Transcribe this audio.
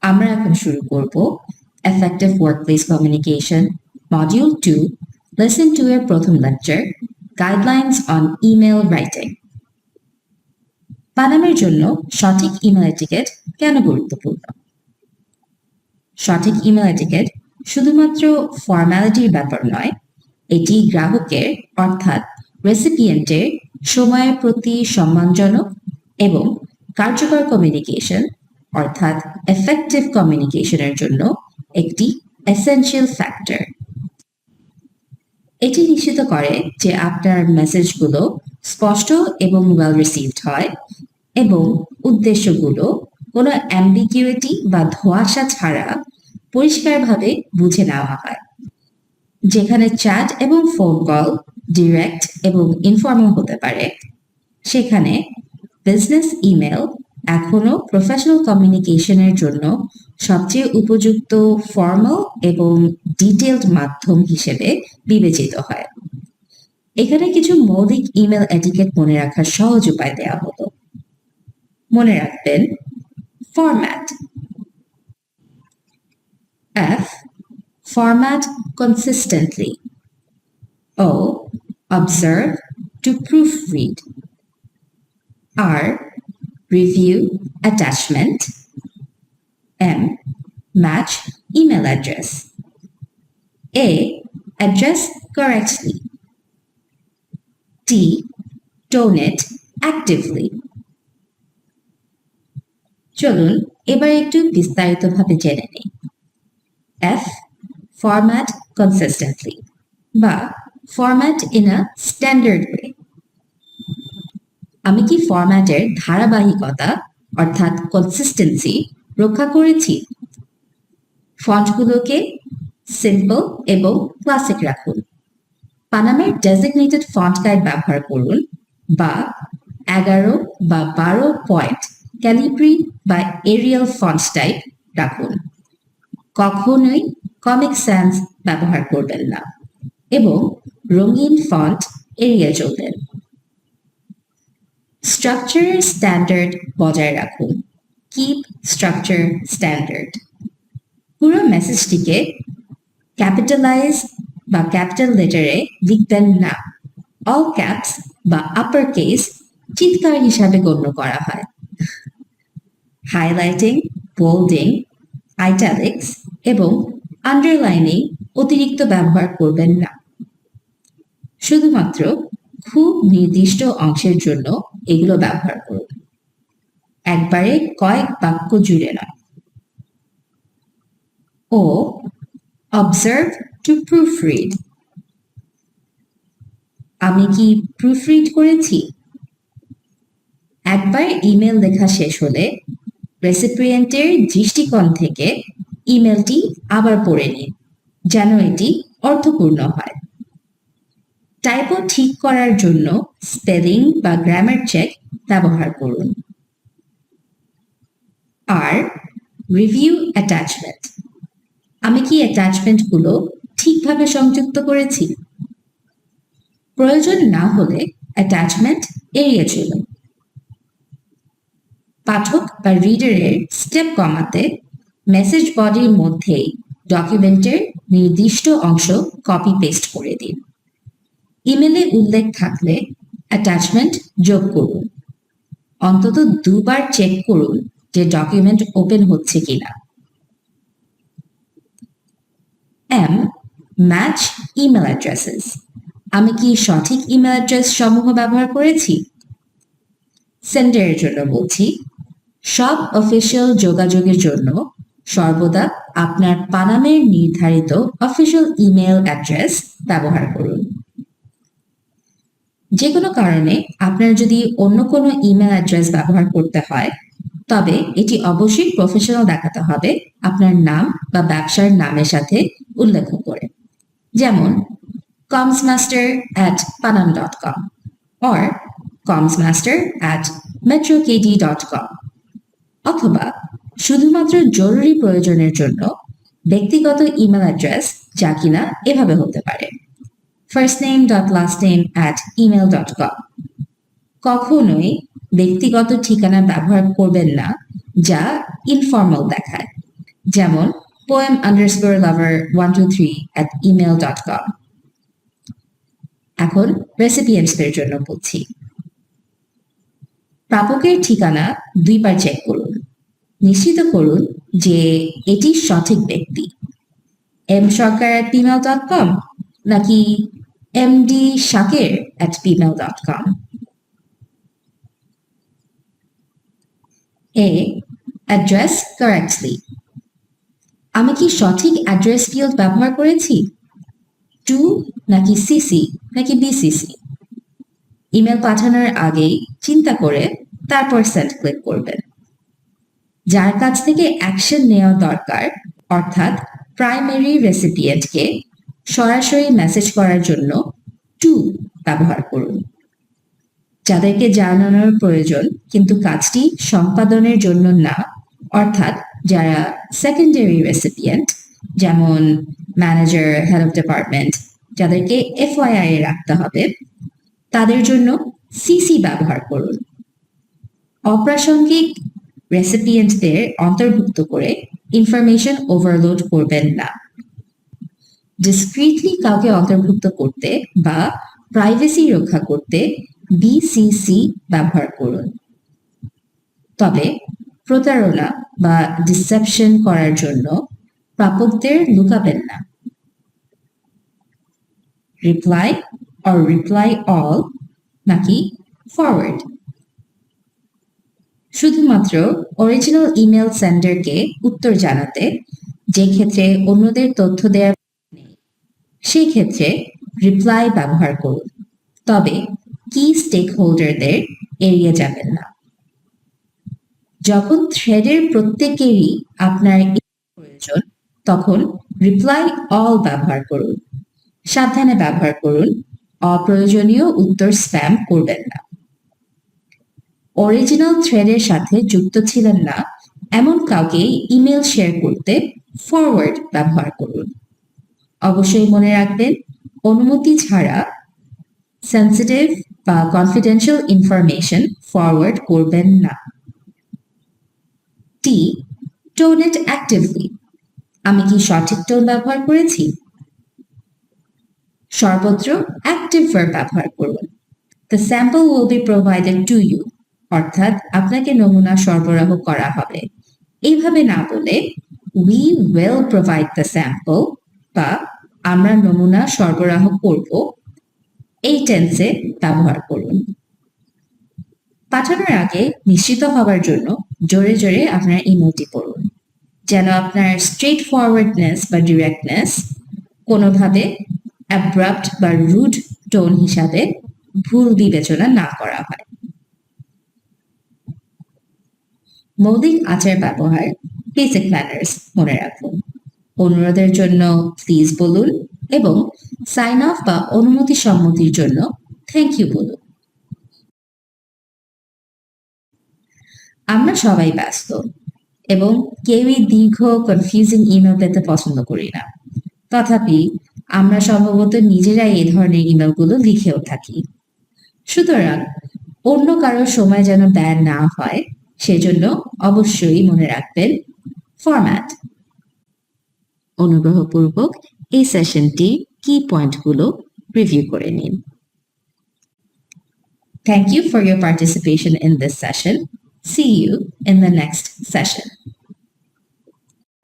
আমরা এখন শুরু করব effective workplace communication module 2 lesson 2 এর প্রথম lecture guidelines on email writing. পানামের জন্য সঠিক ইমেল এটিকেট কেন গুরুত্বপূর্ণ? সঠিক ইমেল এটিকেট শুধুমাত্র ফর্মালিটির ব্যাপার নয়, এটি গ্রাহকের অর্থাৎ রেসিপিয়েন্টের সময়ের প্রতি সম্মানজনক এবং কার্যকর কমিউনিকেশন অর্থাৎ এফেক্টিভ কমিউনিকেশনের জন্য একটি এসেনশিয়াল ফ্যাক্টর। এটি নিশ্চিত করে যে আপনার মেসেজগুলো স্পষ্ট এবং ওয়েল রিসিভড হয় এবং উদ্দেশ্যগুলো কোনো অ্যাম্বিগুইটি বা ধোঁয়াশা ছাড়া পরিষ্কারভাবে বুঝে নেওয়া হয়। যেখানে চ্যাট এবং ফোন কল ডিরেক্ট এবং ইনফর্মাল হতে পারে, সেখানে বিজনেস ইমেল এখনো প্রফেশনাল কমিউনিকেশনের জন্য সবচেয়ে উপযুক্ত ফর্মাল এবং ডিটেইলড মাধ্যম হিসেবে বিবেচিত হয়। এখানে কিছু মৌলিক ইমেল এটিকেট মনে রাখার সহজ উপায় দেওয়া হলো। মনে রাখবেন, format F. Format consistently. O. Observe to proofread. R. Review attachment. M. Match email address. A. Address correctly. T. Tone it actively. চলুন এবার একটু বিস্তারিতভাবে জেনে নিই। F. Format consistently বা format in a standard way। আমি কি ফরম্যাটের ধারাবাহিকতা অর্থাৎ কনসিস্টেন্সি রক্ষা করেছি? ফন্টগুলোকে সিম্পল এবং ক্লাসিক রাখুন। পানামের ডেজিগনেটেড ফন্ট গাইড ব্যবহার করুন বা 11 বা 12 পয়েন্ট ক্যালিব্রি বা এরিয়াল ফন্ট টাইপ রাখুন। কখনোই কমিক স্যান্স ব্যবহার করবেন না এবং রঙিন ফন্ট এড়িয়ে চলবেন। স্ট্রাকচারের স্ট্যান্ডার্ড বজায় রাখুন। Keep structure standard. পুরো মেসেজটিকে ক্যাপিটালাইজ বা ক্যাপিটাল লেটারে লিখবেন না। অল ক্যাপস বা আপার কেস চিৎকার হিসাবে গণ্য করা হয়। হাইলাইটিং, বোল্ডিং, আইটালিক্স এবং আন্ডারলাইনিং অতিরিক্ত ব্যবহার করবেন না। শুধুমাত্র খুব নির্দিষ্ট অংশের জন্য এগুলো ব্যবহার করুন, একবারে কয়েক বাক্য জুড়ে নয়। ও অবজার্ভ টু প্রুফরিড। আমি কি প্রুফরিড করেছি? একবার ইমেল লেখা শেষ হলে রেসিপিয়েন্টের দৃষ্টিকোণ থেকে ইমেলটি আবার পড়ে নিন, যেন এটি অর্থপূর্ণ হয়। টাইপো ঠিক করার জন্য স্পেলিং বা গ্রামার চেক ব্যবহার করুন। আর রিভিউ অ্যাটাচমেন্ট। আমি কি অ্যাটাচমেন্টগুলো ঠিকভাবে সংযুক্ত করেছি? প্রয়োজন না হলে অ্যাটাচমেন্ট এড়িয়ে চলুন। পাঠক বা রিডারের স্টেপ কমাতে মেসেজ বডির মধ্যেই ডকুমেন্টের নির্দিষ্ট অংশ কপি পেস্ট করে দিন। ইমেলে উল্লেখ থাকলে অ্যাটাচমেন্ট যোগ করুন। অন্তত 2 বার চেক করুন যে ডকুমেন্ট ওপেন হচ্ছে কিনা। M. Match email addresses. আমি কি সঠিক ইমেল অ্যাড্রেস সমূহ ব্যবহার করেছি? সেন্ডারের জন্য বলছি, সব অফিসিয়াল যোগাযোগের জন্য সর্বদা আপনার পানামের নির্ধারিত অফিসিয়াল ইমেল অ্যাড্রেস ব্যবহার করুন। যে কোনো কারণে আপনার যদি অন্য কোনো ইমেল অ্যাড্রেস ব্যবহার করতে হয়, তবে এটি অবশ্যই প্রফেশনাল দেখাতে হবে আপনার নাম বা ব্যবসার নামের সাথে উল্লেখ করে, যেমন comsmaster@panam.com or comsmaster@metrokd.com অথবা শুধুমাত্র জরুরি প্রয়োজনের জন্য ব্যক্তিগত ইমেল অ্যাড্রেস যা কিনা এভাবে হতে পারে firstname.lastname@email.com। কখনোই ব্যক্তিগত ঠিকানা ব্যবহার করবেন না যা ইনফর্মাল দেখায়। যেমন poem_lover123@email.com। এখন রেসিপিয়েন্টসদের জন্য বলছি। প্রাপকের ঠিকানা 2 বার চেক করুন। নিশ্চিত করুন যে এটি সঠিক ব্যক্তি। msarkar@gmail.com নাকি mdshaker@gmail.com। A. Address correctly. আমি কি সঠিক অ্যাড্রেস ফিল্ড ব্যবহার করেছি? টু নাকি সিসি নাকি বিসিসি? ইমেল পাঠানোর আগেই চিন্তা করে তারপর সেন্ড ক্লিক করবেন। যার কাছ থেকে অ্যাকশন নেওয়া দরকার অর্থাৎ প্রাইমারি রেসিপিয়েন্টকে সরাসরি মেসেজ করার জন্য টু ব্যবহার করুন। যাদেরকে জানানোর প্রয়োজন কিন্তু কাজটি সম্পাদনের জন্য না অর্থাৎ যারা সেকেন্ডারি রেসিপিয়েন্ট যেমন ম্যানেজার, হেড অফ ডিপার্টমেন্ট যাদেরকে FYI এ রাখতে হবে তাদের জন্য সিসি ব্যবহার করুন। অপ্রাসঙ্গিক রেসিপিয়েন্টদের অন্তর্ভুক্ত করে ইনফরমেশন ওভারলোড করবেন না। ডিসক্রিটলি কাউকে অন্তর্ভুক্ত করতে বা প্রাইভেসি রক্ষা করতে BCC ব্যবহার করুন। তবে প্রতারণা বা ডিসেপশন করার জন্য প্রাপকদের লুকাবেন না। রিপ্লাই অর রিপ্লাই অল নাকি ফরওয়ার্ড? শুধুমাত্র অরিজিনাল ইমেল সেন্ডারকে উত্তর জানাতে, যে ক্ষেত্রে অন্যদের তথ্য দেওয়ার নেই সেই ক্ষেত্রে রিপ্লাই ব্যবহার করুন। তবে কি স্টেক হোল্ডারদের এড়িয়ে যাবেন না। যখন থ্রেডের প্রত্যেকেরই আপনার প্রয়োজন তখন রিপ্লাই অল ব্যবহার করুন। সাবধানে ব্যবহার করুন, অপ্রয়োজনীয় উত্তর স্প্যাম করবেন না। অরিজিনাল থ্রেডের সাথে যুক্ত ছিলেন না এমন কাউকে ইমেল শেয়ার করতে ফরওয়ার্ড ব্যবহার করুন। অবশ্যই মনে রাখবেন অনুমতি ছাড়া সেন্সিটিভ বা কনফিডেন্সিয়াল ইনফরমেশন ফরওয়ার্ড করবেন না। টি. টোন ইট অ্যাক্টিভলি। আমি কি সঠিক টোন ব্যবহার করেছি? সর্বত্র অ্যাক্টিভ ভার্ব ব্যবহার করুন। The sample will be provided to you অর্থাৎ আপনাকে নমুনা সরবরাহ করা হবে। এইভাবে না বলে we will provide the sample বা আমরা নমুনা সরবরাহ করব এই টেন্সে ব্যবহার করুন। পাঠানোর আগে নিশ্চিত হবার জন্য জোরে জোরে আপনার ইমেলটি পড়ুন যেন আপনার স্ট্রেট ফরওয়ার্ডনেস বা ডিরেক্টনেস কোনোভাবে অ্যাব্রাপ্ট বা রুড টোন হিসাবে ভুল বিবেচনা না করা হয়। মৌলিক আচার ব্যবহার বেসিক ম্যানার্স মনে রাখুন। অনুরোধের জন্য প্লিজ বলুন এবং সাইন অফ বা অনুমতি সম্মতির জন্য থ্যাংক ইউ বলুন। আমরা সবাই ব্যস্ত এবং কেউই দীর্ঘ কনফিউজিং ইমেল পেতে পছন্দ করি না। তথাপি আমরা সম্ভবত নিজেরাই এই ধরনের ইমেলগুলো লিখেও থাকি। সুতরাং অন্য কারোর সময় যেন ব্যয় না হয় সেজন্য অবশ্যই মনে রাখবেন ফরম্যাট। অনুগ্রহপূর্বক এই সেশনটি কি পয়েন্টগুলো রিভিউ করে নিন। Thank you for your participation in this session. See you in the next session.